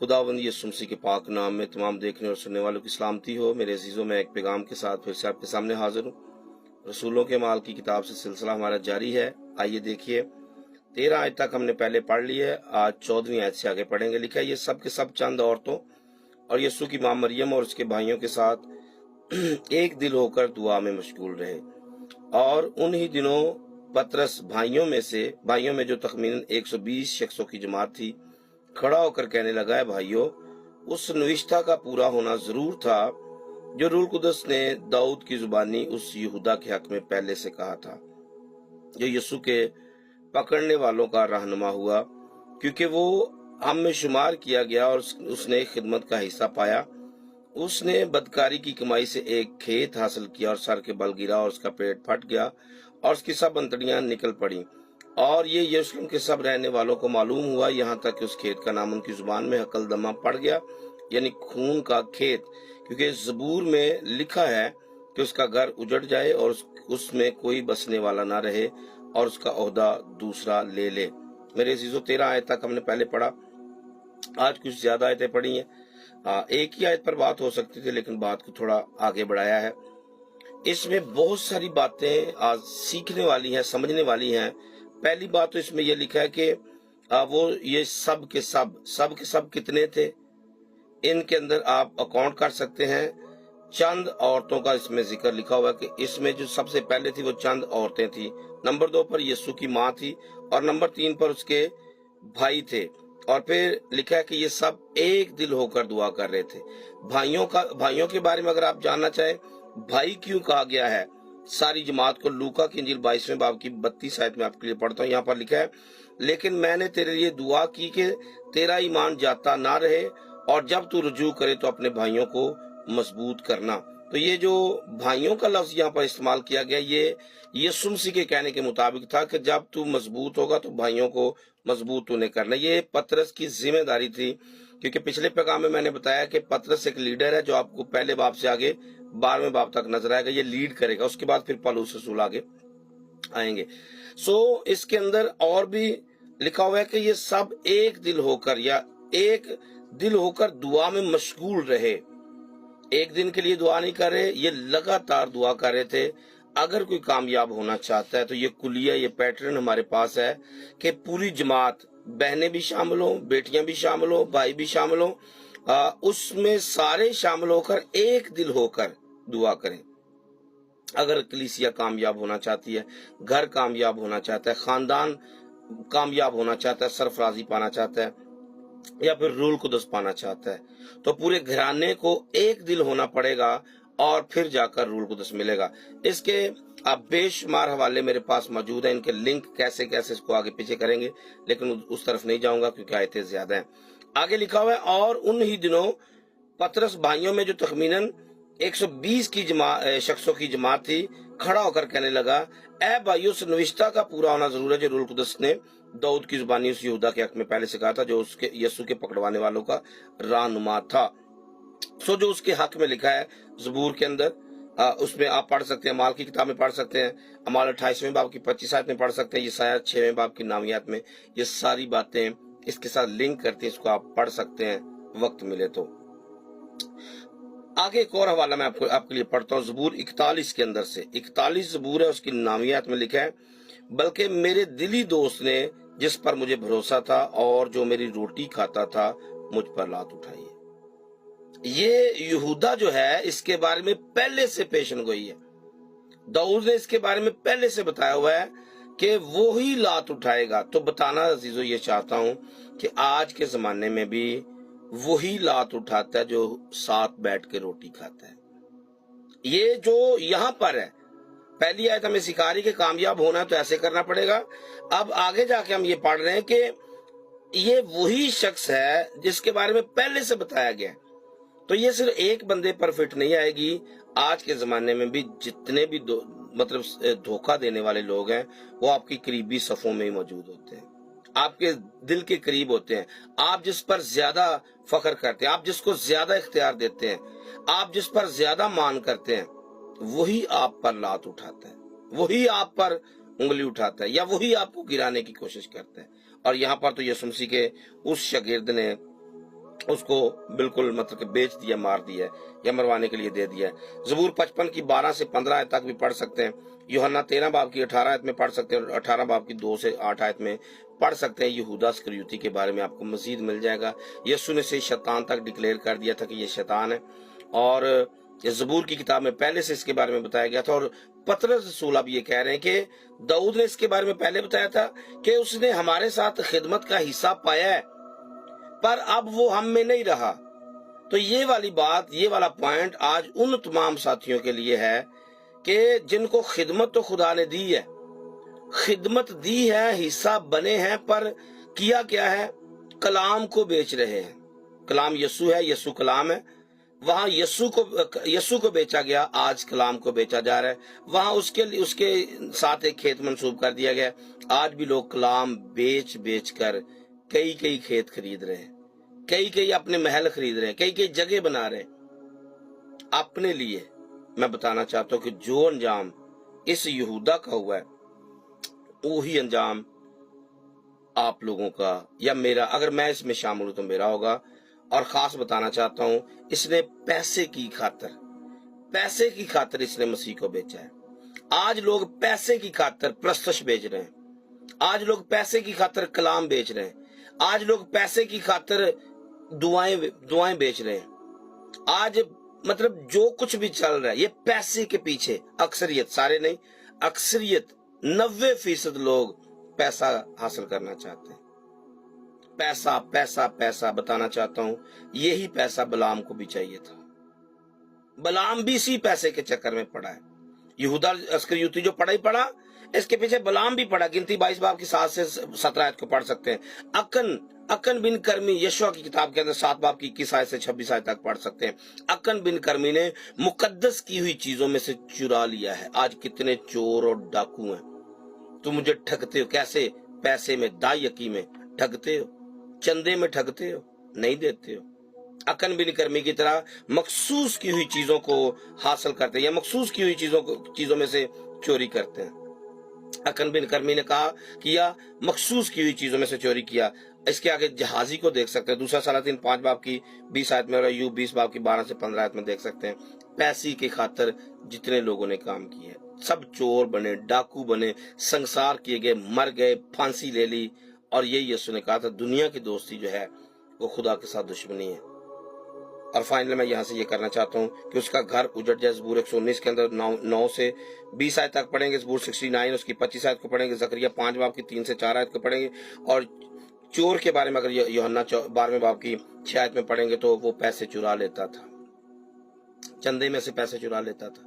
खुदावंद यीशु मसीह के पाक नाम में तमाम देखने और सुनने वालों की सलामती हो। मेरे अजीजों, मैं एक पैगाम के साथ फिर से आपके सामने हाजिर हूँ। रसूलों के माल की किताब से सिलसिला हमारा जारी है। आइए देखिए, 13 आयत तक हमने पहले पढ़ ली है, आज 14वीं आयत से आगे पढ़ेंगे। लिखा है, ये सब के सब चंद औरतों और यीशु की मां मरियम और उसके भाइयों के साथ एक दिल होकर दुआ में मशगूल रहे। और उन्हीं दिनों पतरस भाइयों में जो तखमीनन 120 शख्सों की जमात थी, खड़ा होकर कहने लगा, है भाइयों, उस नविश्ता का पूरा होना जरूर था जो रूह कुदस ने दाऊद की जुबानी उस यहूदा के हक में पहले से कहा था, जो यीशु के पकड़ने वालों का रहनुमा हुआ, क्योंकि वो हम में शुमार किया गया और उसने खिदमत का हिस्सा पाया। उसने बदकारी की कमाई से एक खेत हासिल किया और सर के बल गिरा और उसका पेट फट गया और उसकी सब अंतड़ियां निकल पड़ी। और ये यरूशलेम के सब रहने वालों को मालूम हुआ, यहाँ तक कि उस खेत का नाम उनकी जुबान में हकलदमा पड़ गया, यानी खून का खेत, क्योंकि ज़बूर में लिखा है कि उसका घर उजड़ जाए और उसमें कोई बसने वाला ना रहे और उसका ओहदा दूसरा ले ले। मेरे अजीजों, 13 आयत तक हमने पहले पढ़ा, आज कुछ ज्यादा आयतें पढ़ी हैं। एक ही आयत पर बात हो सकती थी, लेकिन बात को थोड़ा आगे बढ़ाया है। इसमें बहुत सारी बातें आज सीखने वाली हैं, समझने वाली हैं। पहली बात तो इसमें यह लिखा है कि वो ये सब के सब कितने थे, इनके अंदर आप अकाउंट कर सकते हैं। चंद औरतों का इसमें जिक्र लिखा हुआ है कि इसमें जो सबसे पहले थी वो चंद औरतें थी। नंबर 2 पर यीशु की माँ थी और नंबर 3 पर उसके भाई थे। और फिर लिखा है कि ये सब एक दिल होकर दुआ कर रहे थे। भाइयों के बारे में अगर आप जानना चाहें, भाई क्यों कहा गया है सारी जमात को, लूका की इंजील 22वें बाब की 32 आयत में आपके लिए पढ़ता हूँ। यहाँ पर लिखा है, लेकिन मैंने तेरे लिए दुआ की कि तेरा ईमान जाता ना रहे और जब तू रुजू करे तो अपने भाइयों को मजबूत करना। तो ये जो भाइयों का लफ्ज यहाँ पर इस्तेमाल किया गया, ये यीशु मसीह के कहने के मुताबिक था कि जब तू मजबूत होगा तो भाइयों को मजबूत तूने करना। ये पतरस की जिम्मेदारी थी, क्योंकि पिछले पैगाम में मैंने बताया कि पतरस एक लीडर है जो आपको पहले बाब से आगे 12वें बाब तक नजर आएगा। ये लीड करेगा, उसके बाद फिर पौलुस रसूल आगे आएंगे। सो इसके अंदर और भी लिखा हुआ है कि ये सब एक दिल होकर या एक दिल होकर दुआ में मशगूल रहे। एक दिन के लिए दुआ नहीं कर रहे, ये लगातार दुआ कर रहे थे। अगर कोई कामयाब होना चाहता है तो ये कुलिया, ये पैटर्न हमारे पास है कि पूरी जमात, बहनें भी शामिल हो, बेटियां भी शामिल हो, भाई भी शामिल हो, उसमें सारे शामिल होकर एक दिल होकर दुआ करें। अगर कलीसिया कामयाब होना चाहती है, घर कामयाब होना चाहता है, खानदान कामयाब होना चाहता है, सरफराजी पाना चाहता है या फिर रूल कुदस पाना चाहता है, तो पूरे घराने को एक दिल होना पड़ेगा और फिर जाकर रूल कुदस मिलेगा। इसके अब बेशुमार हवाले मेरे पास मौजूद है, इनके लिंक कैसे इसको आगे पीछे करेंगे, लेकिन उस तरफ नहीं जाऊंगा क्योंकि आयतें ज्यादा हैं। आगे लिखा हुआ है, और उन ही दिनों पतरस भाइयों में जो तखमीनन 120 की शख्सों की जमात थी, खड़ा होकर कहने लगा, ए भाइयों, उस नविश्ता का पूरा होना जरूर है जो रूल कुदस ने दाऊद की जुबानी उस यहूदा के हक में पहले से कहा था, जो उसके यीशु के पकड़वाने वालों का रहनुमा था। सो जो उसके हक में लिखा है ज़बूर के अंदर, उसमें आप पढ़ सकते हैं, अमाल की किताब में पढ़ सकते हैं, अमाल 28वें बाब की 25 आयत में पढ़ सकते हैं, यशायाह 6वें बाब की 9वीं आयत में ये सारी बातें इसके साथ लिंक करती है। इसको आप पढ़ सकते हैं वक्त मिले तो। आगे एक और हवाला मैं आपके लिए पढ़ता हूँ, ज़बूर 41 के अंदर से। 41 ज़बूर है, उसकी 9वीं आयत में लिखा है, बल्कि मेरे दिली दोस्त ने जिस पर मुझे भरोसा था और जो मेरी रोटी खाता था मुझ पर लात उठाई है। ये यहूदा जो है, इसके बारे में पहले से पेशन गोई है। दाऊद ने इसके बारे में पहले से बताया हुआ है कि वो ही लात उठाएगा। तो बताना अजीजों ये चाहता हूं कि आज के जमाने में भी वही लात उठाता है जो साथ बैठ के रोटी खाता है। ये जो यहाँ पर है, पहली आयत हमें सिखा रही कि कामयाब होना है तो ऐसे करना पड़ेगा। अब आगे जाके हम ये पढ़ रहे हैं कि ये वही शख्स है जिसके बारे में पहले से बताया गया। तो ये सिर्फ एक बंदे पर फिट नहीं आएगी। आज के जमाने में भी जितने भी धोखा देने वाले लोग हैं, वो आपकी करीबी सफों में ही मौजूद होते हैं, आपके दिल के करीब होते हैं। आप जिस पर ज्यादा फख्र करते हैं, आप जिसको ज्यादा इख्तियार देते हैं, आप जिस पर ज्यादा मान करते हैं, वही आप पर लात उठाता है, वही आप पर उंगली उठाता है या वही आपको गिराने की कोशिश करता है। और यहाँ पर तो यीशु मसीह के उस शागिर्द ने اس کو بالکل مطلب کہ بیچ دیا، مار دیا یا مروانے کے لیے دے دیا ہے۔ زبور 55 کی 12 سے 15 آیت تک بھی پڑھ سکتے ہیں، یوحنا 13 باب کی 18 آیت میں پڑھ سکتے ہیں، اور 18 باب کی 2 سے 8 آیت میں پڑھ سکتے ہیں۔ یہودا اسکریوتی کے بارے میں آپ کو مزید مل جائے گا۔ یسوع نے اسے شیطان تک ڈکلیئر کر دیا تھا کہ یہ شیطان ہے، اور زبور کی کتاب میں پہلے سے اس کے بارے میں بتایا گیا تھا، اور پطرس رسول اب یہ کہہ رہے ہیں کہ داؤد نے اس کے بارے میں پہلے بتایا تھا کہ اس نے ہمارے ساتھ خدمت کا حصہ پایا ہے، پر اب وہ ہم میں نہیں رہا۔ تو یہ والی بات، یہ والا پوائنٹ آج ان تمام ساتھیوں کے لیے ہے کہ جن کو خدمت تو خدا نے دی ہے، خدمت دی ہے، حصہ بنے ہیں، پر کیا کیا ہے؟ کلام کو بیچ رہے ہیں۔ کلام یسوع ہے، یسوع کلام ہے، وہاں یسوع کو بیچا گیا، آج کلام کو بیچا جا رہا ہے۔ وہاں اس کے ساتھ ایک کھیت منسوب کر دیا گیا، آج بھی لوگ کلام بیچ کر کئی کھیت خرید رہے ہیں، کئی اپنے محل خرید رہے ہیں، کئی جگہ بنا رہے ہیں اپنے لیے۔ میں بتانا چاہتا ہوں کہ جو انجام اس یہودا کا ہوا ہے، وہی انجام آپ لوگوں کا یا میرا، اگر میں اس میں شامل ہوں تو میرا ہوگا۔ اور خاص بتانا چاہتا ہوں، اس نے پیسے کی خاطر اس نے مسیح کو بیچا ہے۔ آج لوگ پیسے کی خاطر پرستش بیچ رہے ہیں، آج لوگ پیسے کی خاطر کلام بیچ رہے ہیں، آج لوگ پیسے کی خاطر دعائیں بیچ رہے ہیں۔ آج مطلب جو کچھ بھی چل رہا ہے یہ پیسے کے پیچھے، اکثریت، سارے نہیں، اکثریت 90% لوگ پیسہ حاصل کرنا چاہتے ہیں۔ پیسہ بتانا چاہتا ہوں، یہی پیسہ بلام کو بھی چاہیے تھا۔ بلام بھی اسی پیسے کے چکر میں پڑا ہے۔ یہودا اسکریوتی جو پڑا ہی پڑا، اس کے پیچھے بلام بھی پڑا۔ گنتی 22 باب کی 7 سے 17 آیت کو پڑھ سکتے ہیں۔ اکن بن کرمی یشوع کی کتاب کے اندر 7 باب کی 21 آیت سے 26 آیت تک پڑھ سکتے ہیں۔ اکن بن کرمی نے مقدس کی ہوئی چیزوں میں سے چرا لیا ہے۔ آج کتنے چور اور ڈاکو ہیں، تو مجھے ٹھگتے ہو کیسے؟ پیسے میں، دائیکی میں ٹھگتے ہو، چندے میں ٹھگتے ہو، نہیں دیتے ہو۔ اکن بن کرمی کی طرح مخصوص کی ہوئی چیزوں کو حاصل کرتے ہیں، یا مخصوص کی ہوئی چیزوں میں سے چوری کرتے ہیں۔ اکن بن کرمی نے کیا مخصوص کی ہوئی چیزوں میں سے چوری کیا۔ اس کے آگے جہازی کو دیکھ سکتے ہیں، دوسرا سلاطین 5 باب کی 20 آیت میں، اور ایوب 20 باب کی 12 سے 15 آیت میں دیکھ سکتے ہیں۔ پیسے کی خاطر جتنے لوگوں نے کام کیے، سب چور بنے، ڈاکو بنے، سنسار کیے گئے، مر گئے، پھانسی لے لی۔ اور یہی یسوع نے کہا تھا، دنیا کی دوستی جو ہے وہ خدا کے ساتھ دشمنی ہے۔ اور فائنل میں یہاں سے یہ کرنا چاہتا ہوں کہ اس کا گھر اجڑ جائے۔ زبور 119 کے اندر 9 سے 20 آیت تک پڑھیں گے، زبور 69 اس کی 25 آیت کو پڑھیں گے، زکریا 5 باب کی 3 سے 4 آیت کو پڑھیں گے، اور چور کے بارے میں اگر یوحنا 12 باب کی 6 آیت میں پڑھیں گے تو وہ پیسے چرا لیتا تھا، چندے میں سے پیسے چرا لیتا تھا۔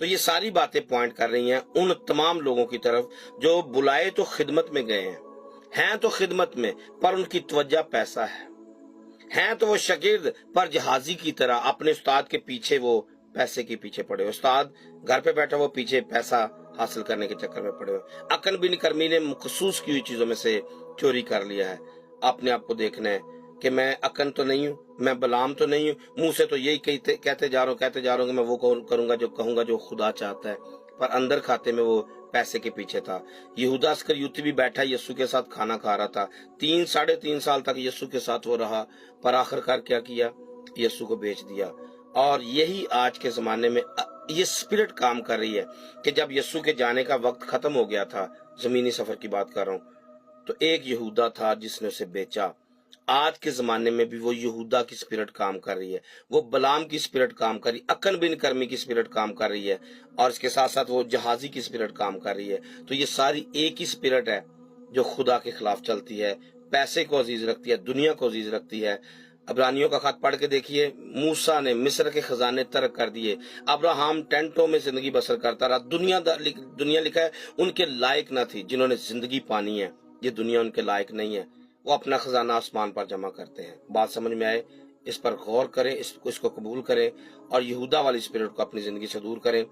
تو یہ ساری باتیں پوائنٹ کر رہی ہیں ان تمام لوگوں کی طرف جو بلائے تو خدمت میں گئے ہیں تو خدمت میں، پر ان کی توجہ پیسہ ہیں تو وہ شاگرد، پر جہازی کی طرح اپنے استاد کے پیچھے، وہ پیسے کے پیچھے پڑے ہوئے۔ استاد گھر پہ بیٹھا، وہ پیچھے پیسہ حاصل کرنے کے چکر میں پڑے ہوئے۔ اکن بن کرمی نے مخصوص کی ہوئی چیزوں میں سے چوری کر لیا ہے۔ اپنے آپ کو دیکھنا ہے کہ میں اکن تو نہیں ہوں، میں بلام تو نہیں ہوں، منہ سے تو یہی کہتے جا رہا ہوں کہ میں وہ کروں گا جو کہوں گا جو خدا چاہتا ہے، پر اندر کھاتے میں وہ پیسے کے پیچھے تھا۔ یہودا اسکریوتی بھی بیٹھا یسوع کے ساتھ کھانا کھا رہا تھا، 3.5 سال تک یسوع کے ساتھ وہ رہا، پر آخر کار کیا کیا؟ یسوع کو بیچ دیا۔ اور یہی آج کے زمانے میں یہ اسپرٹ کام کر رہی ہے کہ جب یسوع کے جانے کا وقت ختم ہو گیا تھا، زمینی سفر کی بات کر رہا ہوں، تو ایک یہودا تھا جس نے اسے بیچا۔ آج کے زمانے میں بھی وہ یہودا کی اسپرٹ کام کر رہی ہے، وہ بلام کی اسپرٹ کام کر رہی ہے، اکن بن کرمی کی اسپرٹ کام کر رہی ہے، اور اس کے ساتھ ساتھ وہ جہازی کی اسپرٹ کام کر رہی ہے۔ تو یہ ساری ایک ہی اسپرٹ ہے جو خدا کے خلاف چلتی ہے، پیسے کو عزیز رکھتی ہے، دنیا کو عزیز رکھتی ہے۔ عبرانیوں کا خط پڑھ کے دیکھیے، موسیٰ نے مصر کے خزانے ترک کر دیے، ابراہم ٹینٹوں میں زندگی بسر کرتا رہا۔ دنیا لکھا ہے ان کے لائق نہ تھی، جنہوں نے زندگی پانی ہے، یہ دنیا ان کے لائق نہیں ہے، وہ اپنا خزانہ آسمان پر جمع کرتے ہیں۔ بات سمجھ میں آئے؟ اس پر غور کریں، اس کو قبول کریں، اور یہودا والی اسپرٹ کو اپنی زندگی سے دور کریں۔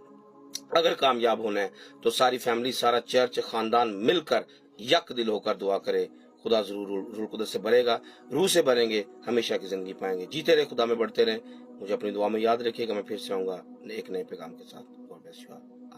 اگر کامیاب ہونا ہے تو ساری فیملی، سارا چرچ، خاندان مل کر یک دل ہو کر دعا کرے۔ خدا ضرور روح القدس سے بھرے گا، روح سے بھریں گے، ہمیشہ کی زندگی پائیں گے۔ جیتے رہے، خدا میں بڑھتے رہیں۔ مجھے اپنی دعا میں یاد رکھیے گا، میں پھر سے آؤں گا ایک نئے پیغام کے ساتھ۔ God bless you all.